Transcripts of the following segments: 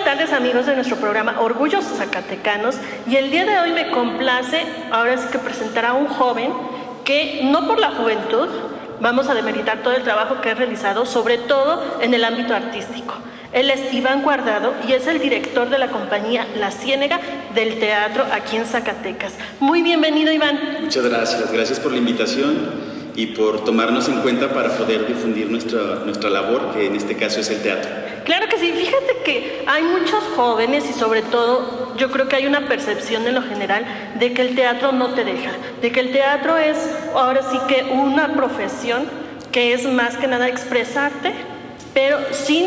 tardes, amigos de nuestro programa Orgullos Zacatecanos, y el día de hoy me complace ahora sí que presentar a un joven que no por la juventud vamos a demeritar todo el trabajo que ha realizado, sobre todo en el ámbito artístico. Él es Iván Guardado y es el director de la compañía La Ciénega del teatro aquí en Zacatecas. Muy bienvenido, Iván. Muchas gracias, gracias por la invitación y por tomarnos en cuenta para poder difundir nuestra labor, que en este caso es el teatro. Claro que sí, fíjate que hay muchos jóvenes y sobre todo yo creo que hay una percepción en lo general de que el teatro no te deja, de que el teatro es ahora sí que una profesión que es más que nada expresarte, pero sin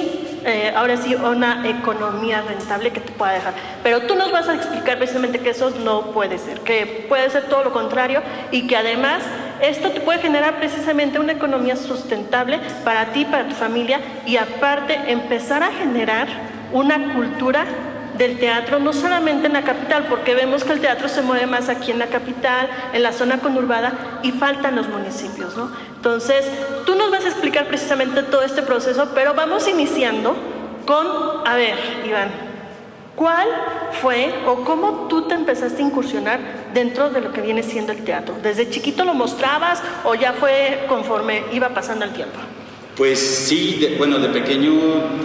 ahora sí una economía rentable que te pueda dejar. Pero tú nos vas a explicar precisamente que eso no puede ser, que puede ser todo lo contrario y que además esto te puede generar precisamente una economía sustentable para ti, para tu familia y aparte empezar a generar una cultura del teatro, no solamente en la capital, porque vemos que el teatro se mueve más aquí en la capital, en la zona conurbada y faltan los municipios, ¿no? Entonces, tú nos vas a explicar precisamente todo este proceso, pero vamos iniciando con, a ver, Iván, ¿cuál fue o cómo tú te empezaste a incursionar dentro de lo que viene siendo el teatro? ¿Desde chiquito lo mostrabas o ya fue conforme iba pasando el tiempo? Pues sí, de pequeño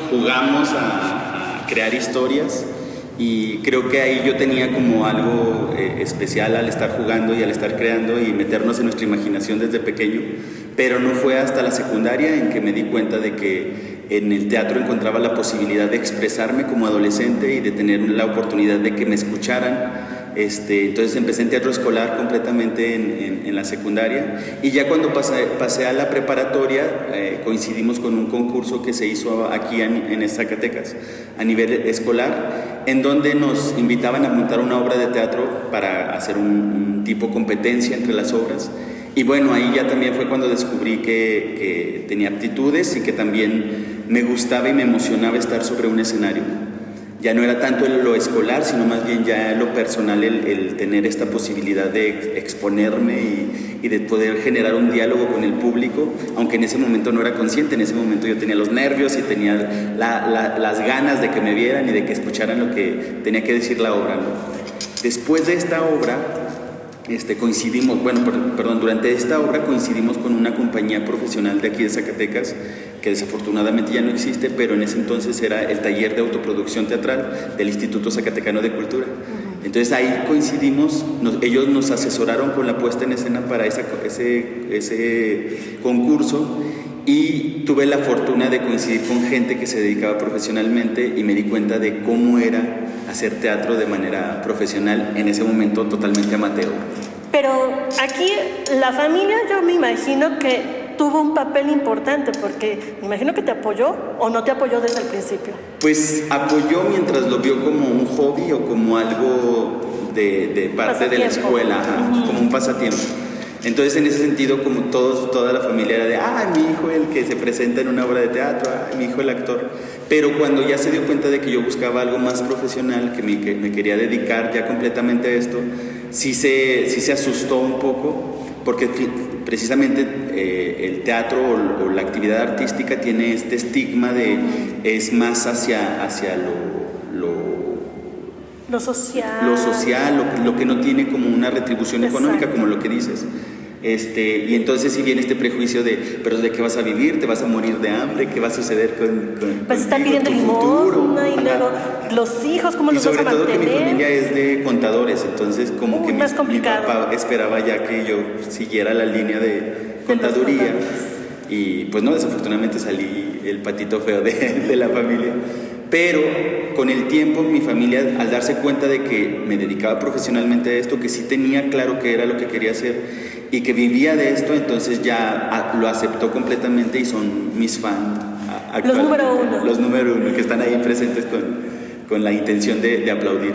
jugamos a crear historias y creo que ahí yo tenía como algo especial al estar jugando y al estar creando y meternos en nuestra imaginación desde pequeño, pero no fue hasta la secundaria en que me di cuenta de que en el teatro encontraba la posibilidad de expresarme como adolescente y de tener la oportunidad de que me escucharan. Entonces empecé en teatro escolar completamente en la secundaria y ya cuando pasé a la preparatoria coincidimos con un concurso que se hizo aquí en Zacatecas a nivel escolar, en donde nos invitaban a montar una obra de teatro para hacer un tipo competencia entre las obras. Y bueno, ahí ya también fue cuando descubrí que tenía aptitudes y que también me gustaba y me emocionaba estar sobre un escenario. Ya no era tanto lo escolar, sino más bien ya lo personal, el tener esta posibilidad de exponerme y de poder generar un diálogo con el público, aunque en ese momento no era consciente, en ese momento yo tenía los nervios y tenía las ganas de que me vieran y de que escucharan lo que tenía que decir la obra, ¿no? Después de esta obra, durante esta obra coincidimos con una compañía profesional de aquí de Zacatecas, que desafortunadamente ya no existe, pero en ese entonces era el taller de autoproducción teatral del Instituto Zacatecano de Cultura. Entonces ahí coincidimos, ellos nos asesoraron con la puesta en escena para ese concurso y tuve la fortuna de coincidir con gente que se dedicaba profesionalmente y me di cuenta de cómo era hacer teatro de manera profesional, en ese momento totalmente amateur. Pero aquí la familia yo me imagino que tuvo un papel importante, porque me imagino que te apoyó o no te apoyó desde el principio. Pues apoyó mientras lo vio como un hobby o como algo de parte de la escuela, como un pasatiempo. Entonces, en ese sentido, como toda la familia era de, mi hijo el que se presenta en una obra de teatro, mi hijo el actor. Pero cuando ya se dio cuenta de que yo buscaba algo más profesional, que me quería dedicar ya completamente a esto, sí se asustó un poco, porque precisamente el teatro o la actividad artística tiene este estigma es más hacia lo social. Lo social, lo que no tiene como una retribución económica, como lo que dices. Y entonces si viene este prejuicio pero ¿de qué vas a vivir? ¿Te vas a morir de hambre? ¿Qué va a suceder con pues está pidiendo limosna y luego los hijos, ¿cómo los vas a mantener? Y sobre todo que mi familia es de contadores, entonces como que mi papá esperaba ya que yo siguiera la línea de contaduría y pues no, desafortunadamente salí el patito feo de la familia. Pero con el tiempo mi familia, al darse cuenta de que me dedicaba profesionalmente a esto, que sí tenía claro que era lo que quería hacer y que vivía de esto, entonces ya lo aceptó completamente y son mis fans actualmente. Los número uno, que están ahí presentes con la intención de aplaudir.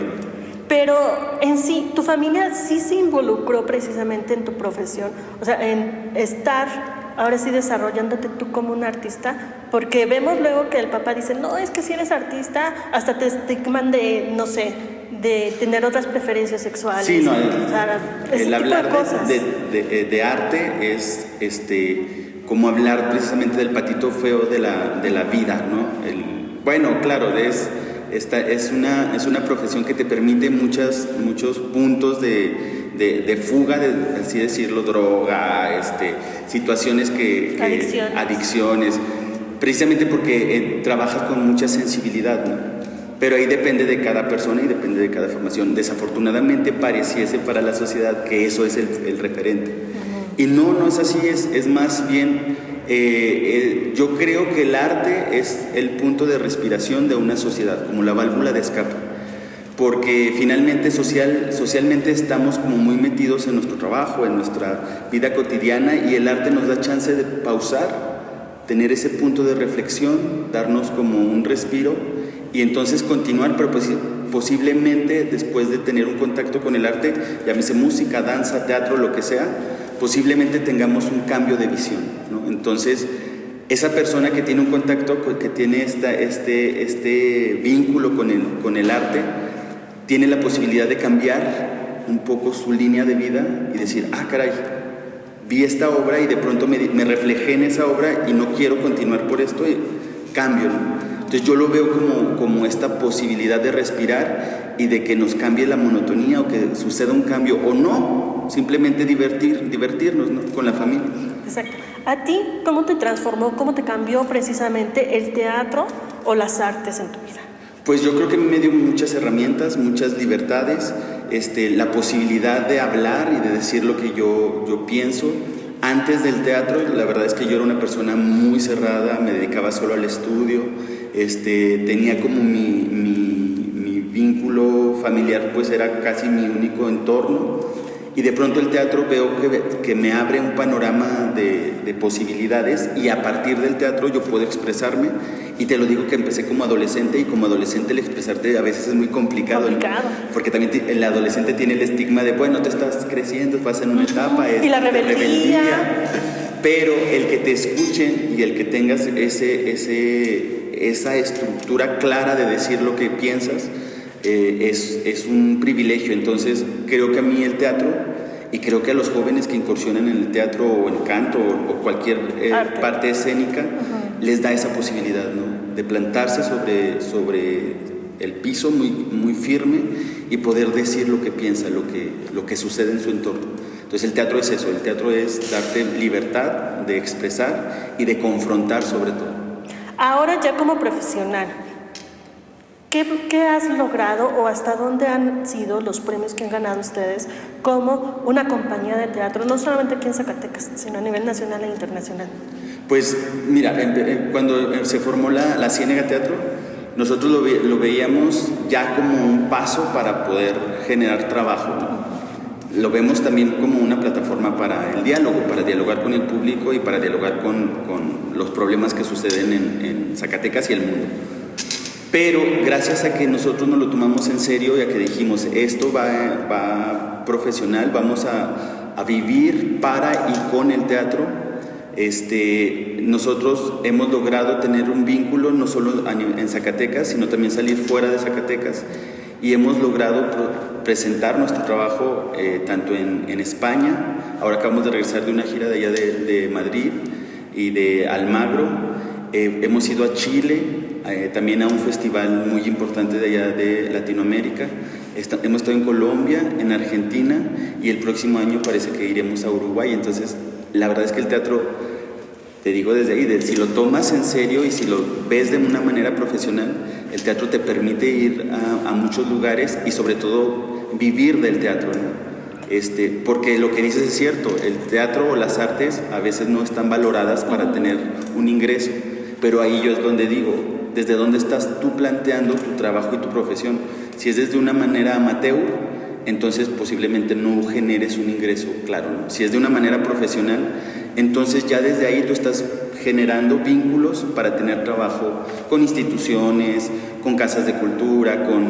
Pero en sí, ¿tu familia sí se involucró precisamente en tu profesión? O sea, en estar ahora sí desarrollándote tú como un artista, porque vemos luego que el papá dice, no, es que si eres artista, hasta te estigman de, no sé, de tener otras preferencias sexuales. Sí, no, el hablar de arte es como hablar precisamente del patito feo de la vida, ¿no? Bueno, claro, es una profesión que te permite muchos puntos de fuga, de así decirlo, droga, situaciones adicciones, precisamente porque trabajas con mucha sensibilidad, ¿no? Pero ahí depende de cada persona y depende de cada formación. Desafortunadamente pareciese para la sociedad que eso es el referente. Y no es así, es más bien, yo creo que el arte es el punto de respiración de una sociedad, como la válvula de escape. Porque finalmente socialmente estamos como muy metidos en nuestro trabajo, en nuestra vida cotidiana, y el arte nos da chance de pausar, tener ese punto de reflexión, darnos como un respiro y entonces continuar, pero pues posiblemente después de tener un contacto con el arte, llámese música, danza, teatro, lo que sea, posiblemente tengamos un cambio de visión, ¿no? Entonces, esa persona que tiene un contacto, que tiene este vínculo con el arte, tiene la posibilidad de cambiar un poco su línea de vida y decir, caray, vi esta obra y de pronto me reflejé en esa obra y no quiero continuar por esto y cambio, ¿no? Entonces yo lo veo como esta posibilidad de respirar y de que nos cambie la monotonía o que suceda un cambio o no, simplemente divertirnos, ¿no? Con la familia. Exacto. ¿A ti cómo te transformó, cómo te cambió precisamente el teatro o las artes en tu vida? Pues yo creo que me dio muchas herramientas, muchas libertades, la posibilidad de hablar y de decir lo que yo pienso. Antes del teatro, la verdad es que yo era una persona muy cerrada, me dedicaba solo al estudio, tenía como mi vínculo familiar, pues era casi mi único entorno, y de pronto el teatro veo que me abre un panorama de posibilidades, y a partir del teatro yo puedo expresarme, y te lo digo que empecé como adolescente, y como adolescente el expresarte a veces es muy complicado. Porque también el adolescente tiene el estigma de, bueno, te estás creciendo, vas en una etapa, y la rebeldía. Pero el que te escuchen y el que tengas esa estructura clara de decir lo que piensas, es un privilegio. Entonces creo que a mí el teatro, y creo que a los jóvenes que incursionan en el teatro o en canto o cualquier parte escénica, les da esa posibilidad, ¿no? De plantarse sobre el piso muy firme y poder decir lo que piensa, lo que sucede en su entorno. Entonces el teatro es eso, el teatro es darte libertad de expresar y de confrontar sobre todo. Ahora ya como profesional, ¿qué has logrado o hasta dónde han sido los premios que han ganado ustedes como una compañía de teatro, no solamente aquí en Zacatecas, sino a nivel nacional e internacional? Pues mira, cuando se formó la Ciénega Teatro, nosotros lo veíamos ya como un paso para poder generar trabajo, ¿no? Lo vemos también como una plataforma para el diálogo, para dialogar con el público y para dialogar con los problemas que suceden en Zacatecas y el mundo. Pero gracias a que nosotros nos lo tomamos en serio y a que dijimos, esto va profesional, vamos a vivir para y con el teatro, nosotros hemos logrado tener un vínculo no solo en Zacatecas, sino también salir fuera de Zacatecas, y hemos logrado presentar nuestro trabajo tanto en España. Ahora acabamos de regresar de una gira de allá de Madrid y de Almagro. Hemos ido a Chile, también a un festival muy importante de allá de Latinoamérica. Hemos estado en Colombia, en Argentina, y el próximo año parece que iremos a Uruguay. Entonces la verdad es que el teatro, te digo desde ahí, si lo tomas en serio y si lo ves de una manera profesional, el teatro te permite ir a muchos lugares y sobre todo vivir del teatro, ¿no? Porque lo que dices es cierto, el teatro o las artes a veces no están valoradas para tener un ingreso, pero ahí yo es donde digo, ¿desde dónde estás tú planteando tu trabajo y tu profesión? Si es desde una manera amateur, entonces posiblemente no generes un ingreso claro, ¿no? Si es de una manera profesional, entonces ya desde ahí tú estás generando vínculos para tener trabajo con instituciones, con casas de cultura, con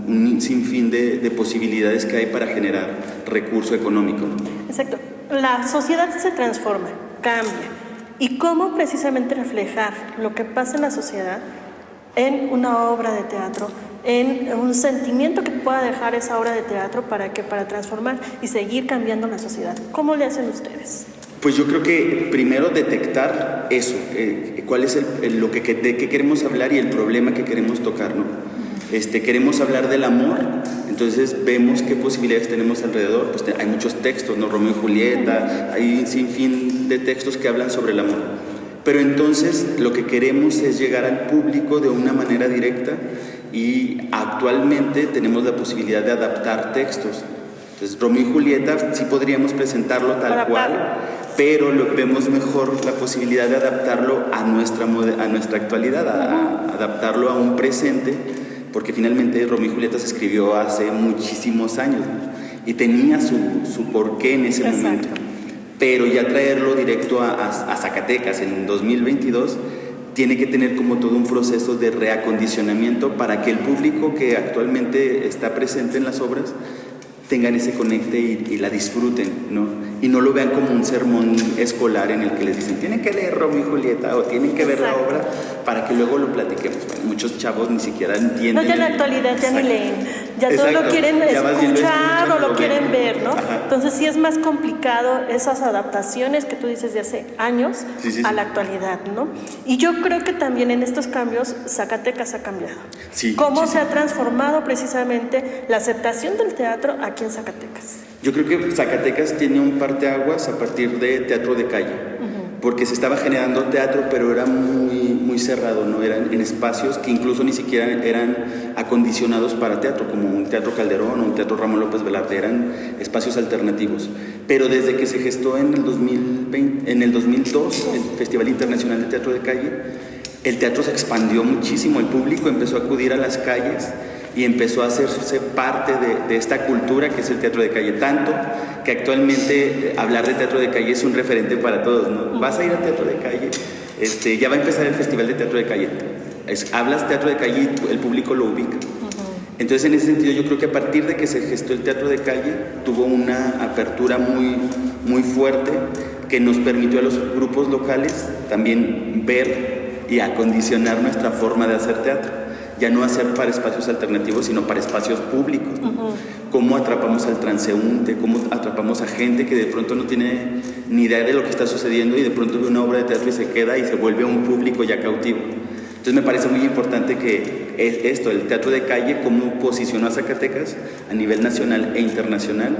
un sinfín de posibilidades que hay para generar recurso económico. Exacto. La sociedad se transforma, cambia. ¿Y cómo precisamente reflejar lo que pasa en la sociedad en una obra de teatro, en un sentimiento que pueda dejar esa obra de teatro para transformar y seguir cambiando la sociedad? ¿Cómo le hacen ustedes? Pues yo creo que primero detectar eso, cuál es de qué queremos hablar y el problema que queremos tocar, ¿no? Queremos hablar del amor, entonces vemos qué posibilidades tenemos alrededor. Pues hay muchos textos, ¿no? Romeo y Julieta, hay un sinfín de textos que hablan sobre el amor. Pero entonces lo que queremos es llegar al público de una manera directa y actualmente tenemos la posibilidad de adaptar textos. Entonces, Romeo y Julieta sí podríamos presentarlo tal cual, pero vemos mejor la posibilidad de adaptarlo a nuestra actualidad, adaptarlo a un presente, porque finalmente Romeo y Julieta se escribió hace muchísimos años, ¿no? Y tenía su porqué en ese momento. Pero ya traerlo directo a Zacatecas en 2022 tiene que tener como todo un proceso de reacondicionamiento para que el público que actualmente está presente en las obras tengan ese conecte y la disfruten, ¿no? Y no lo vean como un sermón escolar en el que les dicen tienen que leer Romeo y Julieta o tienen que ver la obra para que luego lo platiquemos. Bueno, muchos chavos ni siquiera entienden. No, ya en la actualidad ya ni leen, ya todo lo quieren escuchar o lo quieren ver, ¿no? Ajá. Entonces sí es más complicado esas adaptaciones que tú dices de hace años a la actualidad, ¿no? Y yo creo que también en estos cambios Zacatecas ha cambiado. ¿Cómo se ha transformado precisamente la aceptación del teatro aquí en Zacatecas? Yo creo que Zacatecas tiene un parteaguas a partir de teatro de calle, porque se estaba generando teatro, pero era muy cerrado, ¿no? Eran en espacios que incluso ni siquiera eran acondicionados para teatro, como un teatro Calderón o un teatro Ramón López Velarde, eran espacios alternativos. Pero desde que se gestó en el 2002, el Festival Internacional de Teatro de Calle, el teatro se expandió muchísimo, el público empezó a acudir a las calles y empezó a hacerse parte de esta cultura que es el teatro de calle, tanto que actualmente hablar de teatro de calle es un referente para todos, ¿no? Vas a ir al teatro de calle, ya va a empezar el Festival de Teatro de Calle, hablas teatro de calle y el público lo ubica. Entonces en ese sentido yo creo que a partir de que se gestó el teatro de calle tuvo una apertura muy fuerte que nos permitió a los grupos locales también ver y acondicionar nuestra forma de hacer teatro. Ya no hacer para espacios alternativos, sino para espacios públicos, ¿no? Cómo atrapamos al transeúnte, cómo atrapamos a gente que de pronto no tiene ni idea de lo que está sucediendo y de pronto ve una obra de teatro y se queda y se vuelve un público ya cautivo. Entonces me parece muy importante que el teatro de calle, cómo posicionó a Zacatecas a nivel nacional e internacional,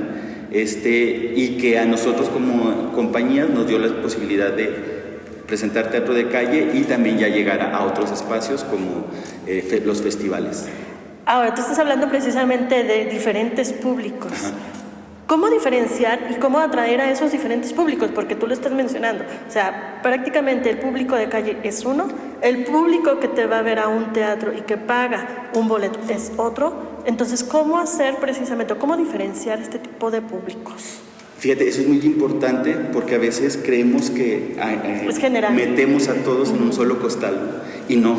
y que a nosotros como compañías nos dio la posibilidad de presentar teatro de calle y también ya llegar a otros espacios como los festivales. Ahora, tú estás hablando precisamente de diferentes públicos. ¿Cómo diferenciar y cómo atraer a esos diferentes públicos? Porque tú lo estás mencionando. O sea, prácticamente el público de calle es uno, el público que te va a ver a un teatro y que paga un boleto es otro. Entonces, ¿cómo hacer precisamente, cómo diferenciar este tipo de públicos? Fíjate, eso es muy importante porque a veces creemos que metemos a todos en un solo costal, y no.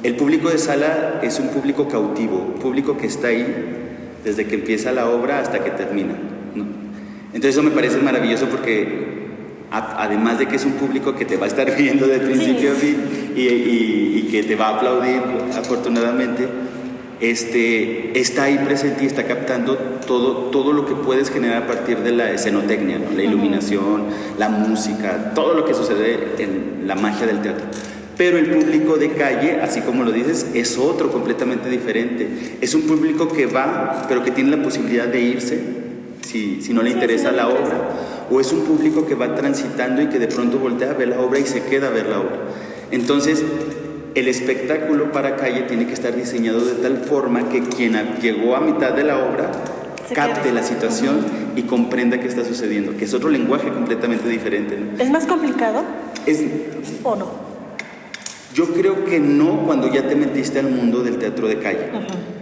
El público de sala es un público cautivo, un público que está ahí desde que empieza la obra hasta que termina, ¿no? Entonces eso me parece maravilloso porque además de que es un público que te va a estar viendo de principio a fin y que te va a aplaudir afortunadamente, está ahí presente y está captando todo lo que puedes generar a partir de la escenotecnia, ¿no? La iluminación, la música, todo lo que sucede en la magia del teatro. Pero el público de calle, así como lo dices, es otro completamente diferente. Es un público que va, pero que tiene la posibilidad de irse si no le interesa la obra, o es un público que va transitando y que de pronto voltea a ver la obra y se queda a ver la obra. Entonces, el espectáculo para calle tiene que estar diseñado de tal forma que quien llegó a mitad de la obra capte la situación y comprenda qué está sucediendo, que es otro lenguaje completamente diferente, ¿no? ¿Es más complicado? ¿O no? Yo creo que no cuando ya te metiste al mundo del teatro de calle.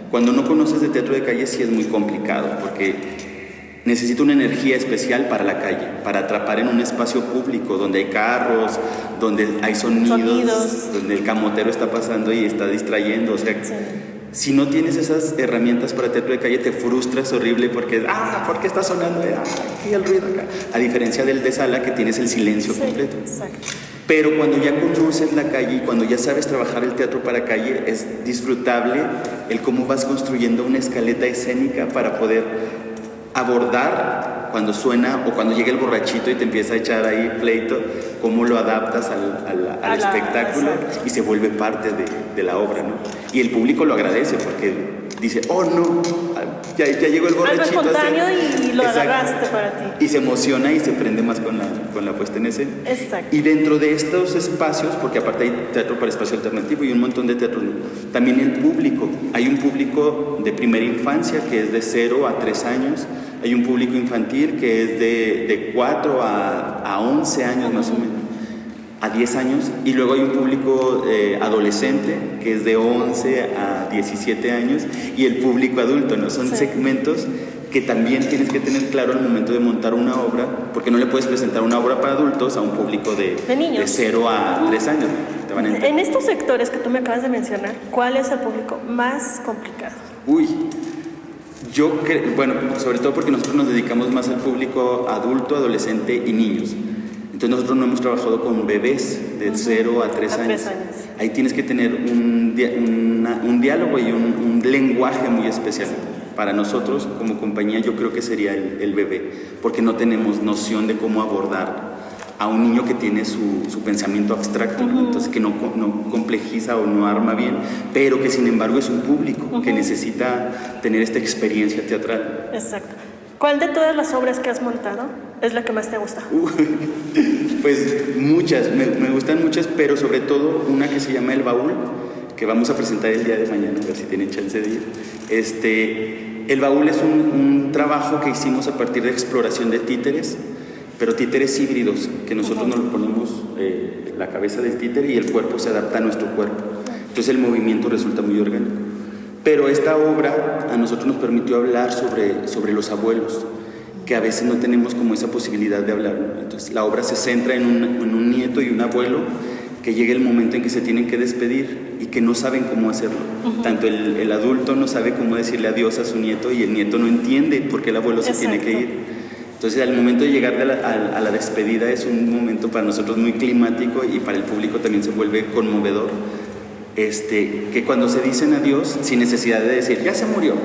Cuando no conoces de teatro de calle sí es muy complicado, porque necesita una energía especial para la calle, para atrapar en un espacio público donde hay carros, donde hay sonidos, donde el camotero está pasando y está distrayendo. O sea, si no tienes esas herramientas para teatro de calle, te frustras horrible porque, ¿por qué está sonando? Aquí el ruido acá. A diferencia del de sala, que tienes el silencio completo. Exacto. Pero cuando ya conoces la calle y cuando ya sabes trabajar el teatro para calle, es disfrutable el cómo vas construyendo una escaleta escénica para poder abordar cuando suena o cuando llega el borrachito y te empieza a echar ahí pleito, cómo lo adaptas al espectáculo y se vuelve parte de la obra, ¿no? Y el público lo agradece porque dice, oh no, ya llegó el borrachito. Algo espontáneo y lo Exacto. agarraste para ti. Y se emociona y se prende más con la puesta en escena. Exacto. Y dentro de estos espacios, porque aparte hay teatro para espacio alternativo y un montón de teatro, también el público. Hay un público de primera infancia que es de 0 a 3 años. Hay un público infantil que es de 4 a 11 años más o menos, a 10 años. Y luego hay un público adolescente que es de 11 a 17 años. Y el público adulto, ¿no? Son segmentos que también tienes que tener claro al momento de montar una obra, porque no le puedes presentar una obra para adultos a un público de 0 a 3 años. ¿Te van a entender? En estos sectores que tú me acabas de mencionar, ¿cuál es el público más complicado? Uy, yo creo, bueno, sobre todo porque nosotros nos dedicamos más al público adulto, adolescente y niños. Entonces nosotros no hemos trabajado con bebés de 0 a 3 años. Ahí tienes que tener un diálogo y un lenguaje muy especial. Para nosotros, como compañía, yo creo que sería el bebé, porque no tenemos noción de cómo abordar a un niño que tiene su pensamiento abstracto, ¿no? Entonces que no complejiza o no arma bien, pero que sin embargo es un público que necesita tener esta experiencia teatral. Exacto. ¿Cuál de todas las obras que has montado es la que más te gusta? Pues muchas, me gustan muchas, pero sobre todo una que se llama El Baúl, que vamos a presentar el día de mañana, a ver si tienen chance de ir. El Baúl es un trabajo que hicimos a partir de exploración de títeres, pero títeres híbridos, que nosotros nos ponemos la cabeza del títere y el cuerpo se adapta a nuestro cuerpo. Entonces el movimiento resulta muy orgánico. Pero esta obra a nosotros nos permitió hablar sobre los abuelos, que a veces no tenemos como esa posibilidad de hablar, ¿no? Entonces la obra se centra en un nieto y un abuelo que llega el momento en que se tienen que despedir y que no saben cómo hacerlo. Tanto el adulto no sabe cómo decirle adiós a su nieto y el nieto no entiende por qué el abuelo se tiene que ir. Entonces al momento de llegar a la despedida es un momento para nosotros muy climático y para el público también se vuelve conmovedor. Que cuando se dicen adiós, sin necesidad de decir, ya se murió,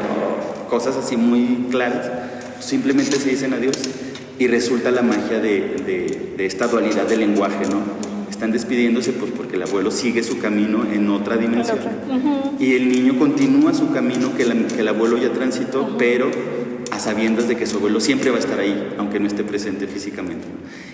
cosas así muy claras, simplemente se dicen adiós y resulta la magia de esta dualidad del lenguaje, ¿no? Están despidiéndose pues porque el abuelo sigue su camino en otra dimensión y el niño continúa su camino que el abuelo ya transitó, pero a sabiendas de que su abuelo siempre va a estar ahí, aunque no esté presente físicamente.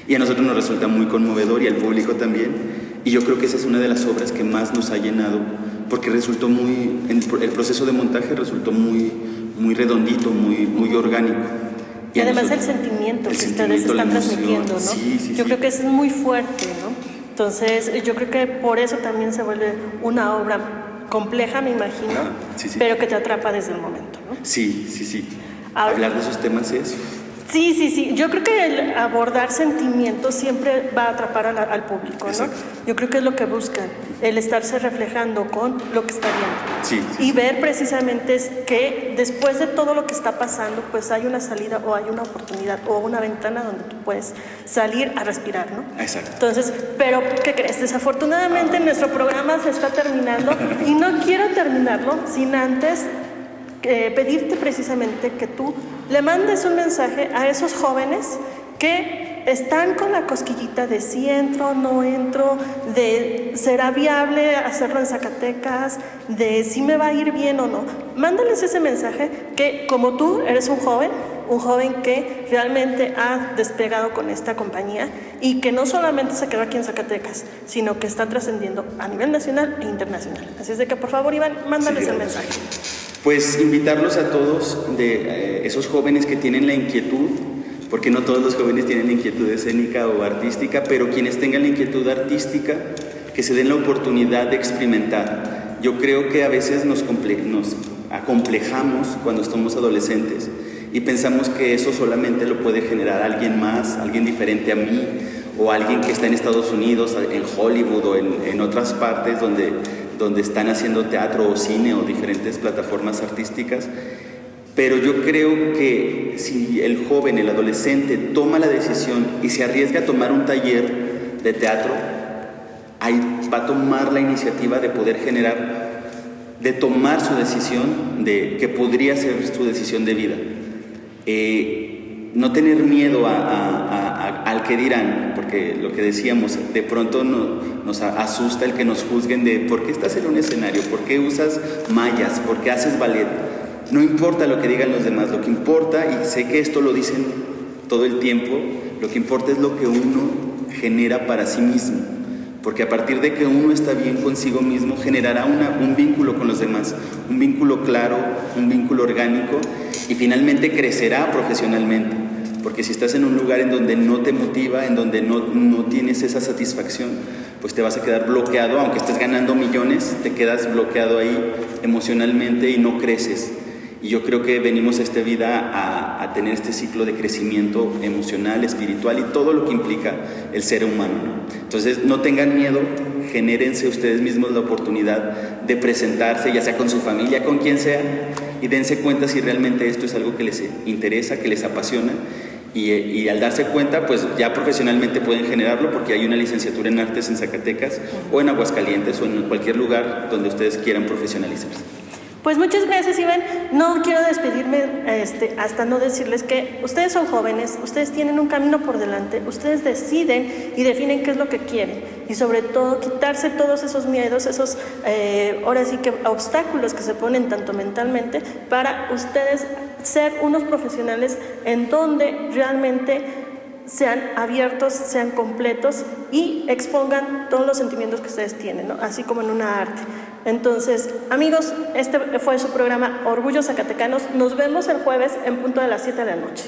Y a nosotros nos resulta muy conmovedor y al público también. Y yo creo que esa es una de las obras que más nos ha llenado, porque resultó el proceso de montaje resultó muy redondito, muy orgánico. Y además el sentimiento que ustedes están transmitiendo, ¿no? Sí, yo creo que es muy fuerte, ¿no? Entonces, yo creo que por eso también se vuelve una obra compleja, me imagino, pero que te atrapa desde el momento, ¿no? Sí. Hablar de esos temas es... Sí. Yo creo que el abordar sentimientos siempre va a atrapar al público, ¿no? Exacto. Yo creo que es lo que buscan, el estarse reflejando con lo que está viendo. Y ver precisamente es que después de todo lo que está pasando, pues hay una salida o hay una oportunidad o una ventana donde tú puedes salir a respirar, ¿no? Exacto. Entonces, pero ¿qué crees? Desafortunadamente nuestro programa se está terminando y no quiero terminarlo sin antes pedirte precisamente que tú le mandes un mensaje a esos jóvenes que están con la cosquillita de si entro, no entro, de será viable hacerlo en Zacatecas, de si me va a ir bien o no. Mándales ese mensaje que como tú eres un joven que realmente ha despegado con esta compañía y que no solamente se quedó aquí en Zacatecas, sino que está trascendiendo a nivel nacional e internacional. Así es de que por favor, Iván, mándales el mensaje. Pues invitarlos a todos, de esos jóvenes que tienen la inquietud, porque no todos los jóvenes tienen la inquietud escénica o artística, pero quienes tengan la inquietud artística, que se den la oportunidad de experimentar. Yo creo que a veces nos acomplejamos cuando somos adolescentes y pensamos que eso solamente lo puede generar alguien más, alguien diferente a mí, o alguien que está en Estados Unidos, en Hollywood o en otras partes donde están haciendo teatro o cine o diferentes plataformas artísticas. Pero yo creo que si el joven, el adolescente, toma la decisión y se arriesga a tomar un taller de teatro, ahí va a tomar la iniciativa de poder generar, de tomar su decisión, de que podría ser su decisión de vida. No tener miedo al qué dirán, porque lo que decíamos, de pronto nos asusta el que nos juzguen de ¿por qué estás en un escenario? ¿Por qué usas mallas? ¿Por qué haces ballet? No importa lo que digan los demás, lo que importa, y sé que esto lo dicen todo el tiempo, lo que importa es lo que uno genera para sí mismo, porque a partir de que uno está bien consigo mismo, generará un vínculo con los demás, un vínculo claro, un vínculo orgánico, y finalmente crecerá profesionalmente, porque si estás en un lugar en donde no te motiva, en donde no tienes esa satisfacción, pues te vas a quedar bloqueado, aunque estés ganando millones, te quedas bloqueado ahí emocionalmente y no creces. Y yo creo que venimos a esta vida a tener este ciclo de crecimiento emocional, espiritual y todo lo que implica el ser humano, ¿no? Entonces, no tengan miedo, genérense ustedes mismos la oportunidad de presentarse, ya sea con su familia, con quien sea, y dense cuenta si realmente esto es algo que les interesa, que les apasiona. Y al darse cuenta, pues ya profesionalmente pueden generarlo, porque hay una licenciatura en artes en Zacatecas o en Aguascalientes o en cualquier lugar donde ustedes quieran profesionalizarse. Pues muchas gracias, Iván. No quiero despedirme hasta no decirles que ustedes son jóvenes, ustedes tienen un camino por delante, ustedes deciden y definen qué es lo que quieren, y sobre todo quitarse todos esos miedos, esos ahora sí que obstáculos que se ponen tanto mentalmente, para ustedes ser unos profesionales en donde realmente sean abiertos, sean completos y expongan todos los sentimientos que ustedes tienen, ¿no? Así como en una arte. Entonces, amigos, este fue su programa Orgullo Zacatecanos. Nos vemos el jueves en punto de las 7 de la noche.